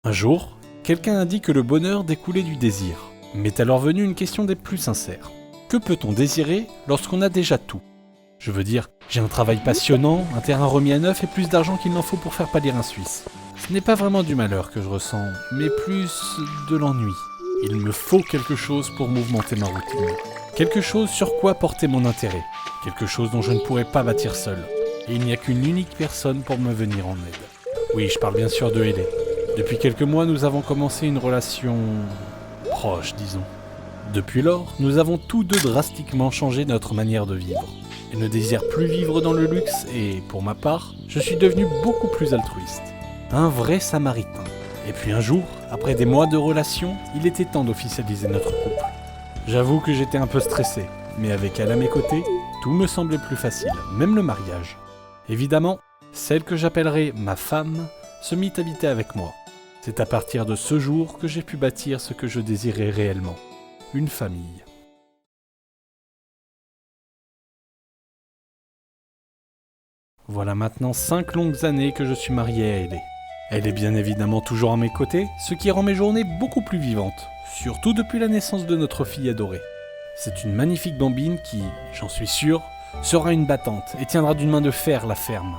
Un jour, quelqu'un a dit que le bonheur découlait du désir. M'est alors venue une question des plus sincères. Que peut-on désirer lorsqu'on a déjà tout ? Je veux dire, j'ai un travail passionnant, un terrain remis à neuf et plus d'argent qu'il n'en faut pour faire pâlir un Suisse. Ce n'est pas vraiment du malheur que je ressens, mais plus de l'ennui. Il me faut quelque chose pour mouvementer ma routine. Quelque chose sur quoi porter mon intérêt. Quelque chose dont je ne pourrais pas bâtir seul. Et il n'y a qu'une unique personne pour me venir en aide. Oui, je parle bien sûr de Hélène. Depuis quelques mois, nous avons commencé une relation proche, disons. Depuis lors, nous avons tous deux drastiquement changé notre manière de vivre. Elle ne désire plus vivre dans le luxe et, pour ma part, je suis devenu beaucoup plus altruiste. Un vrai samaritain. Et puis un jour, après des mois de relation, il était temps d'officialiser notre couple. J'avoue que j'étais un peu stressé, mais avec elle à mes côtés, tout me semblait plus facile, même le mariage. Évidemment, celle que j'appellerai ma femme se mit à habiter avec moi. C'est à partir de ce jour que j'ai pu bâtir ce que je désirais réellement, une famille. Voilà maintenant 5 longues années que je suis marié à Ellie. Elle est bien évidemment toujours à mes côtés, ce qui rend mes journées beaucoup plus vivantes, surtout depuis la naissance de notre fille adorée. C'est une magnifique bambine qui, j'en suis sûr, sera une battante et tiendra d'une main de fer la ferme.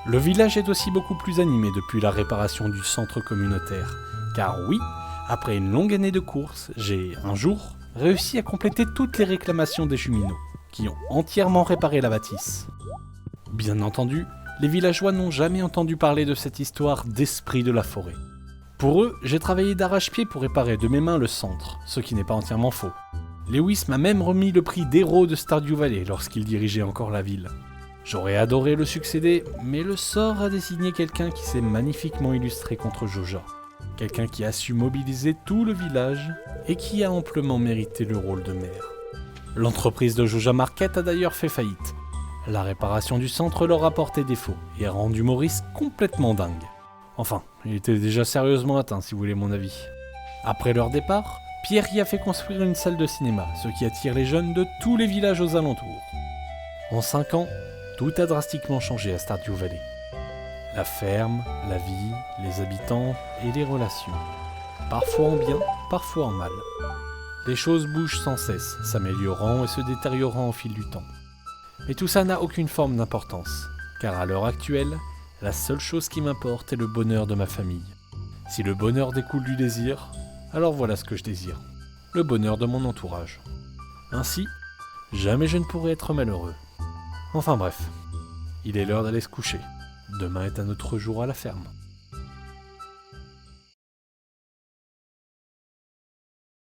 Le village est aussi beaucoup plus animé depuis la réparation du centre communautaire. Car oui, après une longue année de course, j'ai, un jour, réussi à compléter toutes les réclamations des cheminots, qui ont entièrement réparé la bâtisse. Bien entendu, les villageois n'ont jamais entendu parler de cette histoire d'esprit de la forêt. Pour eux, j'ai travaillé d'arrache-pied pour réparer de mes mains le centre, ce qui n'est pas entièrement faux. Lewis m'a même remis le prix d'héros de Stardew Valley lorsqu'il dirigeait encore la ville. J'aurais adoré le succéder, mais le sort a désigné quelqu'un qui s'est magnifiquement illustré contre Joja. Quelqu'un qui a su mobiliser tout le village et qui a amplement mérité le rôle de maire. L'entreprise de Joja Market a d'ailleurs fait faillite. La réparation du centre leur a porté défaut et a rendu Maurice complètement dingue. Enfin, il était déjà sérieusement atteint si vous voulez mon avis. Après leur départ, Pierre y a fait construire une salle de cinéma, ce qui attire les jeunes de tous les villages aux alentours. En 5 ans, tout a drastiquement changé à Stardew Valley. La ferme, la vie, les habitants et les relations. Parfois en bien, parfois en mal. Les choses bougent sans cesse, s'améliorant et se détériorant au fil du temps. Mais tout ça n'a aucune forme d'importance, car à l'heure actuelle, la seule chose qui m'importe est le bonheur de ma famille. Si le bonheur découle du désir, alors voilà ce que je désire. Le bonheur de mon entourage. Ainsi, jamais je ne pourrai être malheureux. Enfin bref, il est l'heure d'aller se coucher. Demain est un autre jour à la ferme.